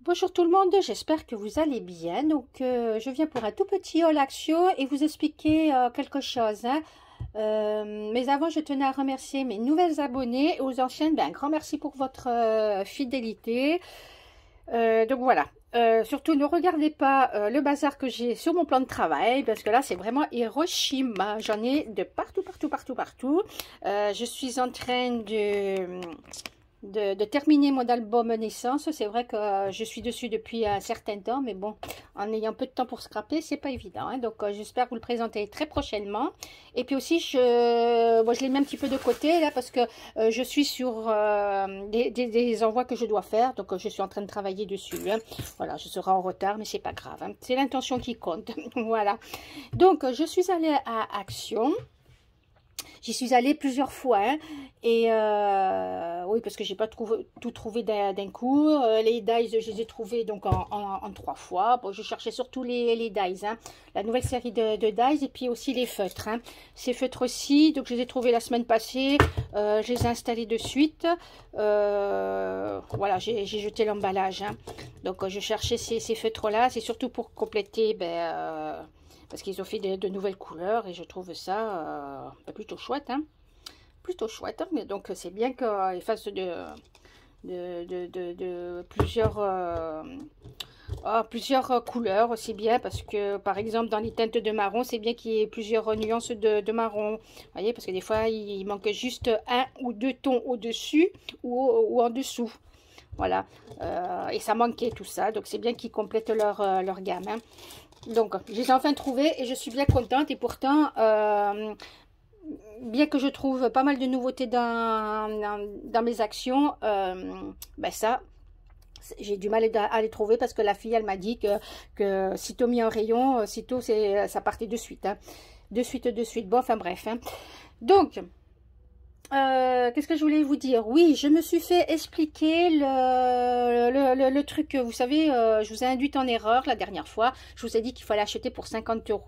Bonjour tout le monde, j'espère que vous allez bien. Donc, je viens pour un tout petit haul Action et vous expliquer quelque chose. Mais avant, je tenais à remercier mes nouvelles abonnés et aux anciennes. Un grand merci pour votre fidélité. Donc voilà. Surtout, ne regardez pas le bazar que j'ai sur mon plan de travail parce que là, c'est vraiment Hiroshima. J'en ai de partout, partout, partout, partout. Je suis en train de terminer mon album naissance. C'est vrai que je suis dessus depuis un certain temps, mais bon, en ayant peu de temps pour scraper, c'est pas évident, hein. Donc j'espère vous le présenter très prochainement. Et puis aussi, je l'ai mis un petit peu de côté là parce que je suis sur des envois que je dois faire, donc je suis en train de travailler dessus, hein. Voilà, je serai en retard, mais c'est pas grave, hein. C'est l'intention qui compte. Voilà, donc je suis allée à Action. J'y suis allée plusieurs fois, hein, et oui, parce que j'ai pas tout trouvé d'un coup. Les dies, je les ai trouvés donc en 3 fois. Bon, je cherchais surtout les dies, hein, la nouvelle série de dies, et puis aussi les feutres, hein. Ces feutres aussi, donc je les ai trouvés la semaine passée. Je les ai installés de suite. Voilà, j'ai jeté l'emballage, hein. Donc je cherchais ces feutres-là. C'est surtout pour compléter, parce qu'ils ont fait de nouvelles couleurs et je trouve ça plutôt chouette, hein. Plutôt chouette, hein. Mais donc c'est bien qu'ils fassent plusieurs couleurs aussi bien, parce que par exemple dans les teintes de marron, c'est bien qu'il y ait plusieurs nuances de marron. Vous voyez, parce que des fois il manque juste 1 ou 2 tons au-dessus ou en dessous. Voilà, et ça manquait tout ça, donc c'est bien qu'ils complètent leur gamme, hein. Donc, je les ai enfin trouvés et je suis bien contente. Et pourtant, bien que je trouve pas mal de nouveautés dans mes actions, ça, j'ai du mal à les trouver parce que la fille, elle m'a dit que sitôt mis en rayon, sitôt ça partait de suite, hein. De suite. Bon, enfin bref, hein. Donc, qu'est-ce que je voulais vous dire? Oui, je me suis fait expliquer le truc. Vous savez, je vous ai induite en erreur la dernière fois. Je vous ai dit qu'il fallait acheter pour 50 €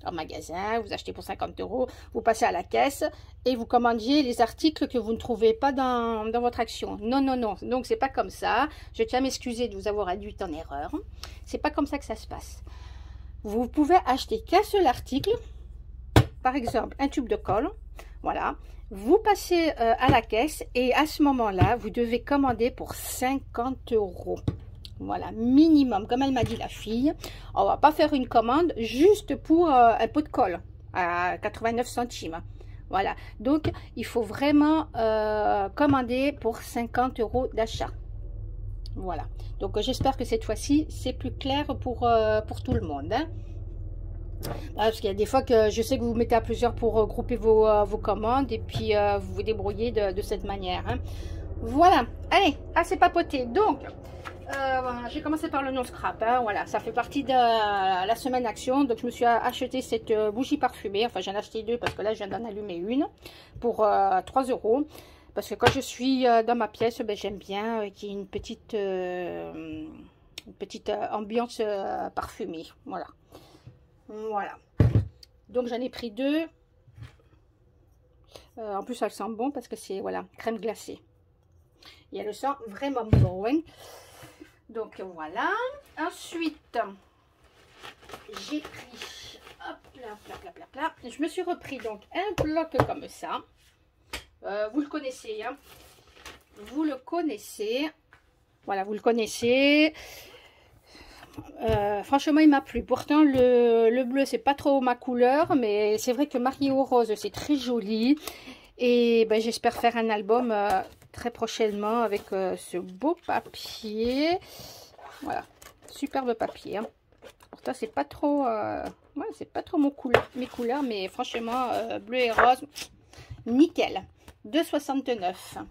en magasin. Vous achetez pour 50 €, vous passez à la caisse et vous commandiez les articles que vous ne trouvez pas dans votre action. Non, non, non. Donc, c'est pas comme ça. Je tiens à m'excuser de vous avoir induite en erreur. C'est pas comme ça que ça se passe. Vous pouvez acheter qu'un seul article. Par exemple, un tube de colle. Voilà. Vous passez à la caisse et à ce moment-là, vous devez commander pour 50 €. Voilà, minimum, comme elle m'a dit la fille. On va pas faire une commande juste pour un pot de colle à 89 centimes. Voilà, donc il faut vraiment commander pour 50 € d'achat. Voilà, donc j'espère que cette fois-ci, c'est plus clair pour tout le monde, hein. Parce qu'il y a des fois que je sais que vous vous mettez à plusieurs pour grouper vos commandes et puis vous vous débrouillez de cette manière, hein. Voilà, allez, assez papoté. Donc, voilà, j'ai commencé par le non-scrap, hein. Voilà, ça fait partie de la semaine action. Donc, je me suis acheté cette bougie parfumée. Enfin, j'en ai acheté 2 parce que là, je viens d'en allumer une pour 3 €. Parce que quand je suis dans ma pièce, j'aime bien qu'il y ait une petite ambiance parfumée. Voilà. Voilà, donc j'en ai pris 2. En plus elle sent bon parce que c'est, voilà, crème glacée et elle sent vraiment bon, hein. Donc voilà, ensuite j'ai pris, hop là, je me suis repris donc un bloc comme ça. Vous le connaissez, hein, vous le connaissez, voilà, vous le connaissez. Franchement il m'a plu. Pourtant le bleu c'est pas trop ma couleur, mais c'est vrai que marié au rose c'est très joli. Et j'espère faire un album très prochainement avec ce beau papier. Voilà, superbe papier, hein. Pourtant c'est pas trop ouais, c'est pas trop mes couleurs, mais franchement bleu et rose nickel. 2,69 €.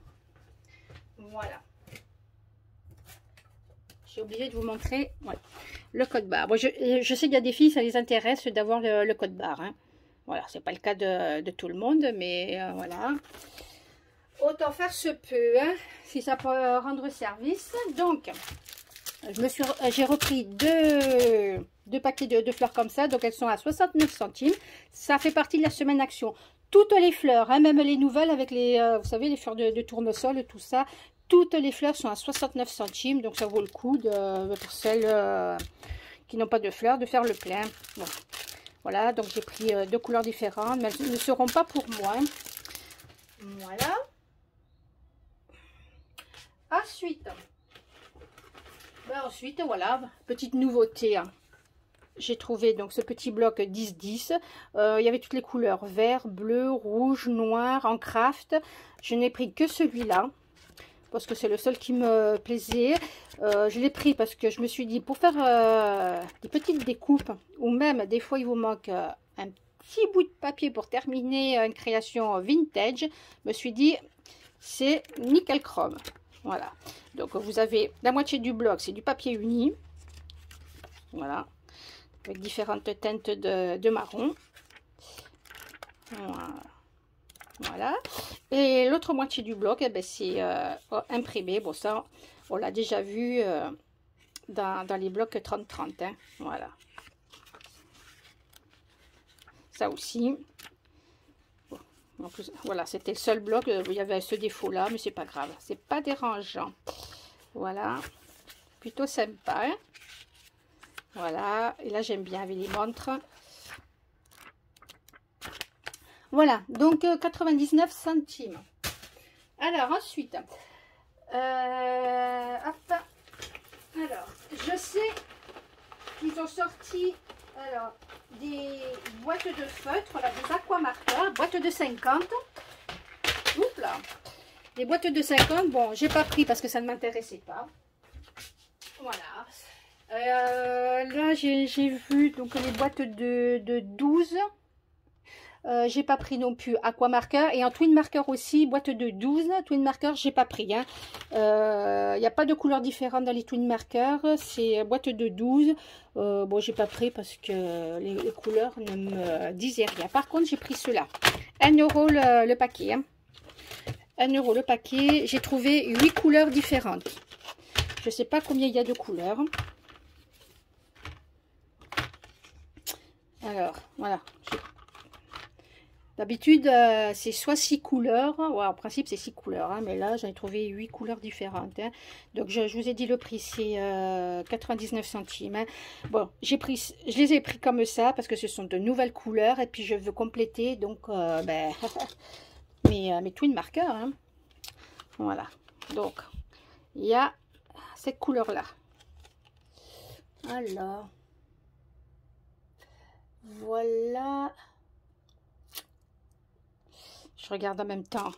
Voilà, j'ai oublié de vous montrer, ouais, le code barre. Bon, je sais qu'il y a des filles, ça les intéresse d'avoir le code barre, hein. Voilà, c'est pas le cas de tout le monde, mais voilà. Autant faire se peut, hein, si ça peut rendre service. Donc, j'ai repris deux paquets de fleurs comme ça. Donc, elles sont à 69 centimes. Ça fait partie de la semaine action. Toutes les fleurs, hein, même les nouvelles avec les, vous savez, les fleurs de tournesol, tout ça. Toutes les fleurs sont à 69 centimes, donc ça vaut le coup pour celles qui n'ont pas de fleurs de faire le plein. Bon, voilà, donc j'ai pris deux couleurs différentes, mais elles ne seront pas pour moi. Voilà. Ensuite, voilà, petite nouveauté. Hein. J'ai trouvé donc ce petit bloc 10-10. Il y avait toutes les couleurs, vert, bleu, rouge, noir, en craft. Je n'ai pris que celui-là, parce que c'est le seul qui me plaisait. Je l'ai pris parce que je me suis dit, pour faire des petites découpes, ou même des fois il vous manque un petit bout de papier pour terminer une création vintage, je me suis dit, c'est nickel chrome. Voilà, donc vous avez la moitié du bloc, c'est du papier uni, voilà, avec différentes teintes de marron. Voilà, et l'autre moitié du bloc, eh ben, c'est imprimé. Bon, ça, on l'a déjà vu dans les blocs 30-30, hein. Voilà, ça aussi. En plus, voilà, c'était le seul bloc où il y avait ce défaut là, mais c'est pas grave, c'est pas dérangeant. Voilà, plutôt sympa, hein. Voilà, et là j'aime bien avec les montres. Voilà, donc 99 centimes. Alors ensuite, hop, alors je sais qu'ils ont sorti alors des boîtes de feutres, voilà, des aquamarqueurs, boîte de 50. Oups là, des boîtes de 50. Bon, j'ai pas pris parce que ça ne m'intéressait pas. Voilà. Là j'ai vu donc les boîtes de 12. J'ai pas pris non plus aquamarqueur, et en twin marker aussi, boîte de 12 twin marker, j'ai pas pris, hein. Il n'y a pas de couleurs différentes dans les twin markers, c'est boîte de 12. Bon, j'ai pas pris parce que les couleurs ne me disaient rien. Par contre, j'ai pris ceux-là, 1 € le paquet, hein. 1 € le paquet. J'ai trouvé 8 couleurs différentes. Je sais pas combien il y a de couleurs. Alors voilà, d'habitude, c'est soit 6 couleurs, ouais, en principe c'est 6 couleurs, hein, mais là j'en ai trouvé 8 couleurs différentes, hein. Donc je vous ai dit le prix, c'est 99 centimes, hein. Bon, je les ai pris comme ça parce que ce sont de nouvelles couleurs et puis je veux compléter donc ben, mes twin markers, hein. Voilà, donc il y a cette couleur là. Alors voilà. Je regarde en même temps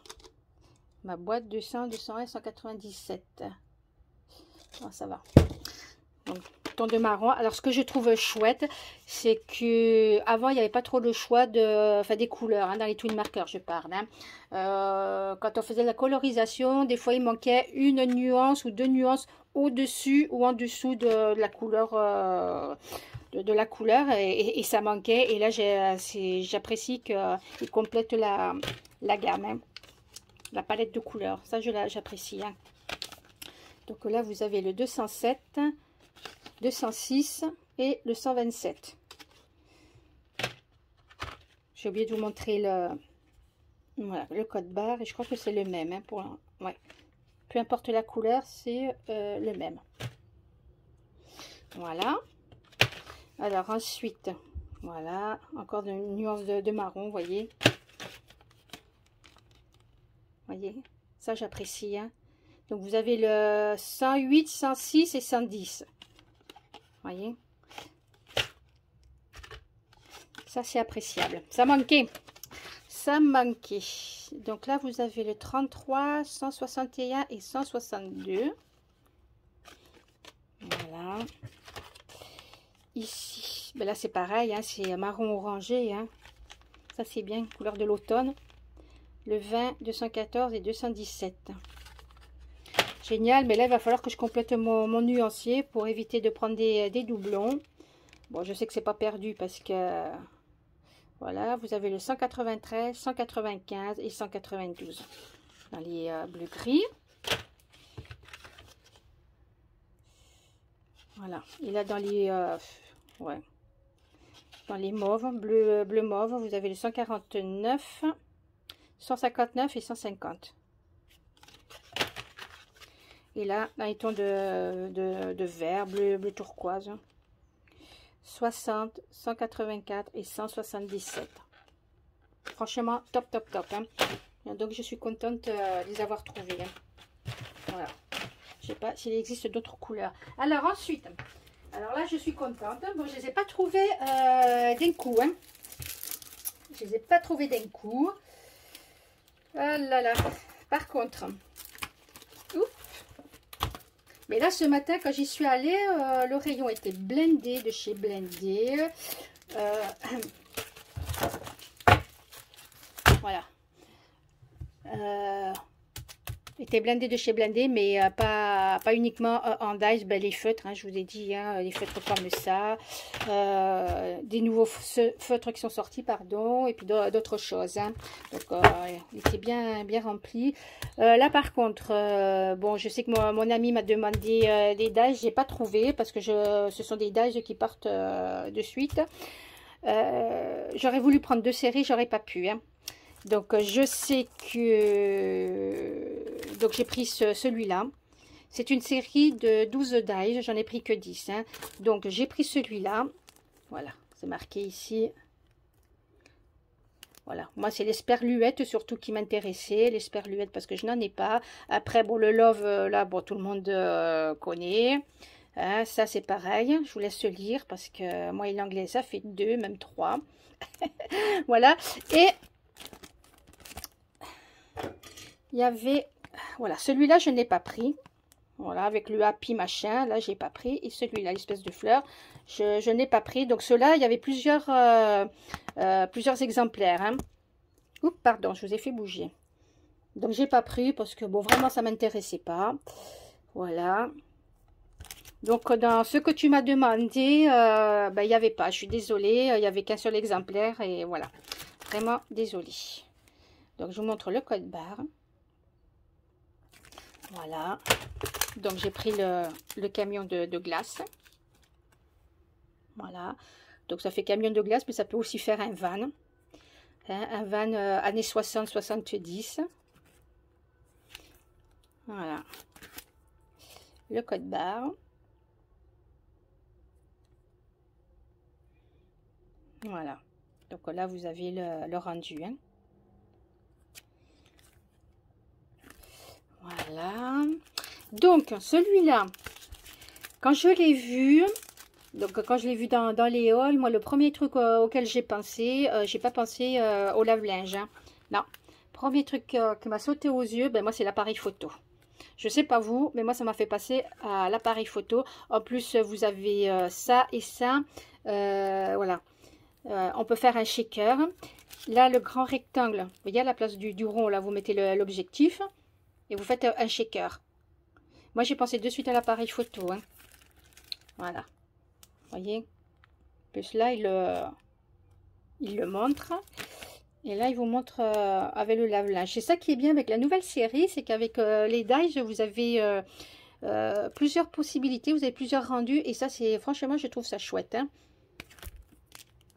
ma boîte 200, 201, 197. Oh, ça va. Donc, ton de marron. Alors, ce que je trouve chouette, c'est que avant il n'y avait pas trop le choix des couleurs, hein, dans les twin markers, je parle. Hein. Quand on faisait la colorisation, des fois il manquait une nuance ou deux nuances au-dessus ou en dessous de la couleur. De la couleur et ça manquait, et là j'apprécie qu'il complète la gamme, hein, la palette de couleurs, ça j'apprécie, hein. Donc là vous avez le 207, 206 et le 127. J'ai oublié de vous montrer voilà, le code barre, et je crois que c'est le même, hein, ouais. Peu importe la couleur, c'est le même. Voilà. Alors ensuite, voilà, encore une nuance de marron, voyez. Voyez, ça j'apprécie, hein. Donc vous avez le 108, 106 et 110. Voyez. Ça c'est appréciable. Ça manquait. Ça manquait. Donc là vous avez le 33, 161 et 162. Voilà. Ici, ben là c'est pareil, hein, c'est marron orangé, hein. Ça c'est bien, couleur de l'automne. Le 20, 214 et 217. Génial, mais là il va falloir que je complète mon nuancier pour éviter de prendre des doublons. Bon, je sais que c'est pas perdu parce que voilà, vous avez le 193, 195 et 192 dans les bleu gris. Voilà, et là dans les ouais, dans les mauves, bleu mauve, vous avez le 149, 159 et 150. Et là, dans les tons de vert, bleu turquoise. 60, 184 et 177. Franchement, top, top, top. Hein. Donc, je suis contente de les avoir trouvés. Hein. Voilà. Je sais pas s'il existe d'autres couleurs. Alors, ensuite, alors là, je suis contente. Bon, je ne les ai pas trouvés d'un coup. Hein. Je ne les ai pas trouvés d'un coup. Ah là là. Par contre, mais là, ce matin, quand j'y suis allée, le rayon était blindé de chez Blindé. Voilà. Était blindé de chez Blindé, mais pas uniquement en dies, ben, les feutres, hein, je vous ai dit, hein, les feutres comme ça, des nouveaux feutres qui sont sortis, pardon, et puis d'autres choses. Hein. Donc, il était bien rempli. Là, par contre, bon, je sais que mon ami m'a demandé des dies, j'ai pas trouvé, parce que ce sont des dies qui partent de suite. J'aurais voulu prendre 2 séries, j'aurais pas pu, hein. Donc, je sais que... Donc, j'ai pris celui-là. C'est une série de 12 dies. J'en ai pris que 10. Hein. Donc, j'ai pris celui-là. Voilà, c'est marqué ici. Voilà, moi, c'est l'esperluette surtout qui m'intéressait. L'esperluette parce que je n'en ai pas. Après, bon, le love, là, bon, tout le monde connaît. Hein, ça, c'est pareil. Je vous laisse lire parce que moi et l'anglais, ça fait 2, même 3. Voilà. Et... il y avait, voilà, celui-là, je n'ai pas pris. Voilà, avec le happy machin, là, j'ai pas pris. Et celui-là, l'espèce de fleur, je n'ai pas pris. Donc, ceux-là, il y avait plusieurs exemplaires. Hein. Oups, pardon, je vous ai fait bouger. Donc, j'ai pas pris parce que, bon, vraiment, ça m'intéressait pas. Voilà. Donc, dans ce que tu m'as demandé, ben, il n'y avait pas. Je suis désolée, il n'y avait qu'un seul exemplaire. Et voilà, vraiment désolée. Donc, je vous montre le code barre. Voilà, donc j'ai pris le camion de glace. Voilà, donc ça fait camion de glace, mais ça peut aussi faire un van. Hein, un van années 60-70. Voilà, le code barre. Voilà, donc là vous avez le rendu. Hein. Voilà. Donc, celui-là, quand je l'ai vu, donc quand je l'ai vu dans les hauls, moi, le premier truc auquel j'ai pensé, j'ai pas pensé au lave-linge. Hein. Non. Premier truc qui m'a sauté aux yeux, ben moi, c'est l'appareil photo. Je sais pas vous, mais moi, ça m'a fait passer à l'appareil photo. En plus, vous avez ça et ça. Voilà. On peut faire un shaker. Là, le grand rectangle, vous voyez, à la place du rond, là, vous mettez l'objectif. Et vous faites un shaker. Moi, j'ai pensé de suite à l'appareil photo. Hein. Voilà. Vous voyez. Plus là, il le montre. Et là, il vous montre avec le lave-linge. C'est ça qui est bien avec la nouvelle série. C'est qu'avec les dies, vous avez plusieurs possibilités. Vous avez plusieurs rendus. Et ça, c'est franchement, je trouve ça chouette. Hein.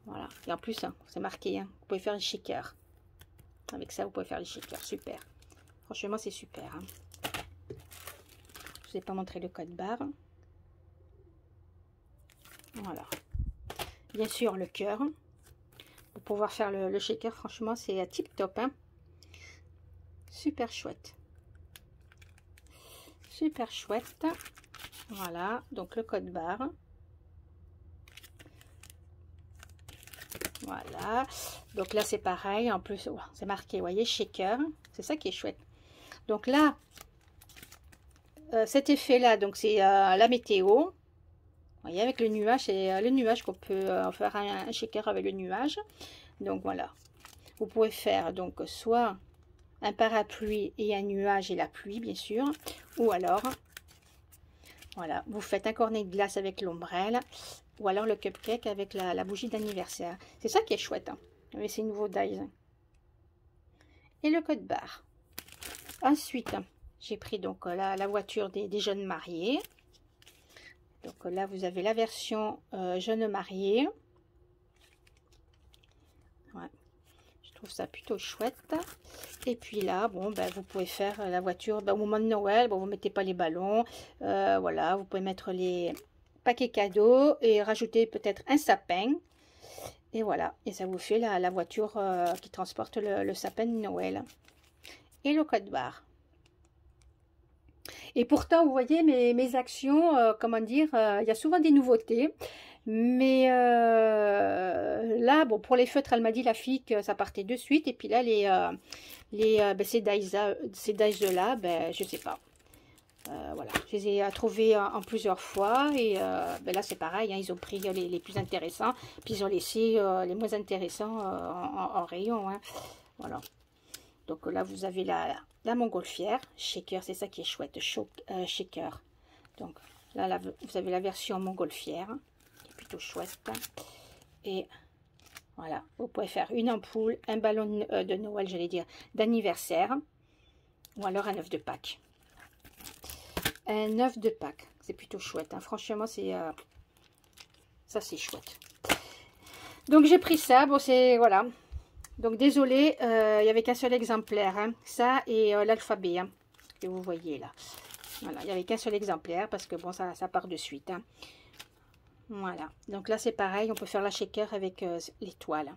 Voilà. Et en plus, hein, c'est marqué. Hein, vous pouvez faire un shaker. Avec ça, vous pouvez faire les shakers. Super. Franchement, c'est super. Hein. Je ne vous ai pas montré le code barre. Voilà. Bien sûr, le cœur. Pour pouvoir faire le shaker, franchement, c'est tip top. Hein. Super chouette. Super chouette. Voilà. Donc, le code barre. Voilà. Donc là, c'est pareil. En plus, oh, c'est marqué, vous voyez, shaker. C'est ça qui est chouette. Donc là, cet effet-là, donc c'est la météo. Vous voyez, avec le nuage, c'est le nuage qu'on peut faire un shaker avec le nuage. Donc voilà. Vous pouvez faire donc soit un parapluie et un nuage et la pluie, bien sûr. Ou alors, voilà, vous faites un cornet de glace avec l'ombrelle. Ou alors le cupcake avec la bougie d'anniversaire. C'est ça qui est chouette. Hein, avec ces nouveaux dies. Et le code barre. Ensuite, j'ai pris donc la voiture des jeunes mariés. Donc là, vous avez la version jeunes mariés. Ouais. trouve ça plutôt chouette. Et puis là, bon, ben, vous pouvez faire la voiture ben, au moment de Noël. Bon, vous ne mettez pas les ballons. Voilà, vous pouvez mettre les paquets cadeaux et rajouter peut-être un sapin. Et voilà, et ça vous fait la voiture qui transporte le sapin de Noël. Et le code barre. Et pourtant, vous voyez, mes actions, comment dire, il y a souvent des nouveautés. Mais là, bon, pour les feutres, elle m'a dit, la fille, que ça partait de suite. Et puis là, ben, ces dies-là, ben, je sais pas. Voilà, je les ai trouvés en plusieurs fois. Et ben là, c'est pareil, hein, ils ont pris les plus intéressants. Puis ils ont laissé les moins intéressants en rayon. Hein. Voilà. Donc là, vous avez la montgolfière. Shaker, c'est ça qui est chouette. Shaker. Donc là, vous avez la version montgolfière. Chouette. Et voilà, vous pouvez faire une ampoule, un ballon de Noël, j'allais dire, d'anniversaire, ou alors un œuf de Pâques. Un œuf de Pâques, c'est plutôt chouette. Hein. Franchement, c'est ça, c'est chouette. Donc j'ai pris ça. Bon, c'est voilà. Donc désolé, il n'y avait qu'un seul exemplaire. Hein. Ça et l'alphabet hein, que vous voyez là. Voilà, il n'y avait qu'un seul exemplaire parce que bon, ça part de suite. Hein. Voilà, donc là c'est pareil, on peut faire la shaker avec l'étoile.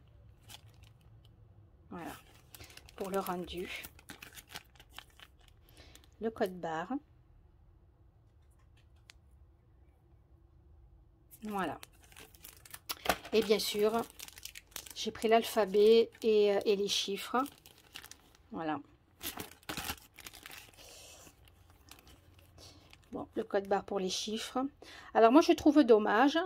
Voilà, pour le rendu. Le code barre. Voilà. Et bien sûr, j'ai pris l'alphabet et les chiffres. Voilà. Bon, le code barre pour les chiffres. Alors moi je trouve dommage.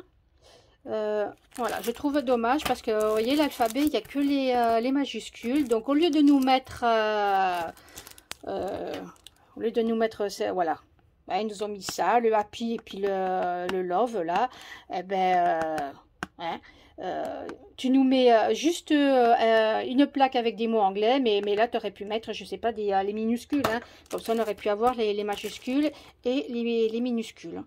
Voilà, je trouve dommage parce que vous voyez l'alphabet, il n'y a que les majuscules. Donc au lieu de nous mettre voilà, ben, ils nous ont mis ça, le happy et puis le love là. Eh ben hein, tu nous mets juste une plaque avec des mots anglais, mais là tu aurais pu mettre, je sais pas, les minuscules, hein. Comme ça on aurait pu avoir les majuscules et les minuscules.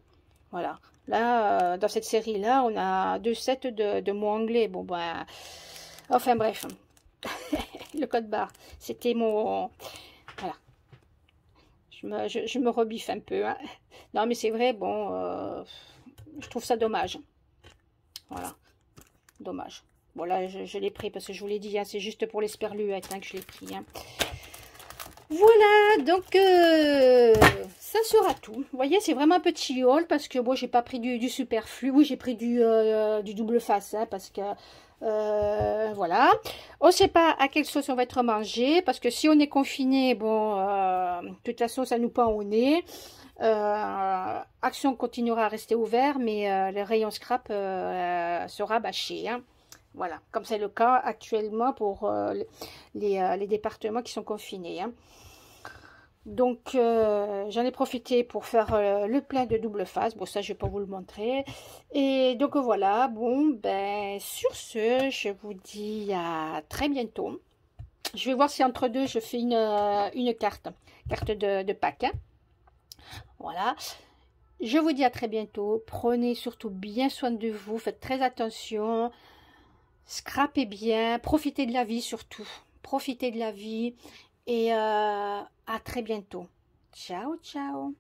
Voilà, là dans cette série là on a 2 sets de mots anglais. Bon ben, enfin bref, le code barre, c'était mon, voilà, je me rebiffe un peu, hein. Non mais c'est vrai, bon, je trouve ça dommage. Voilà. Dommage. Bon là je l'ai pris parce que je vous l'ai dit, hein, c'est juste pour les sperluettes hein, que je l'ai pris. Hein. Voilà, donc ça sera tout. Vous voyez, c'est vraiment un petit haul parce que moi j'ai pas pris du superflu. Oui, j'ai pris du double face hein, parce que voilà. On ne sait pas à quelle sauce on va être mangé parce que si on est confiné, bon, de toute façon ça nous pend au nez. Action continuera à rester ouvert, mais le rayon scrap sera bâché. Hein. Voilà, comme c'est le cas actuellement pour les départements qui sont confinés. Hein. Donc, j'en ai profité pour faire le plein de double face. Bon, ça, je ne vais pas vous le montrer. Et donc, voilà. Bon, ben, sur ce, je vous dis à très bientôt. Je vais voir si entre deux, je fais une carte de Pâques. Hein. Voilà. Je vous dis à très bientôt. Prenez surtout bien soin de vous. Faites très attention. Scrapez bien. Profitez de la vie surtout. Profitez de la vie. Et à très bientôt. Ciao, ciao.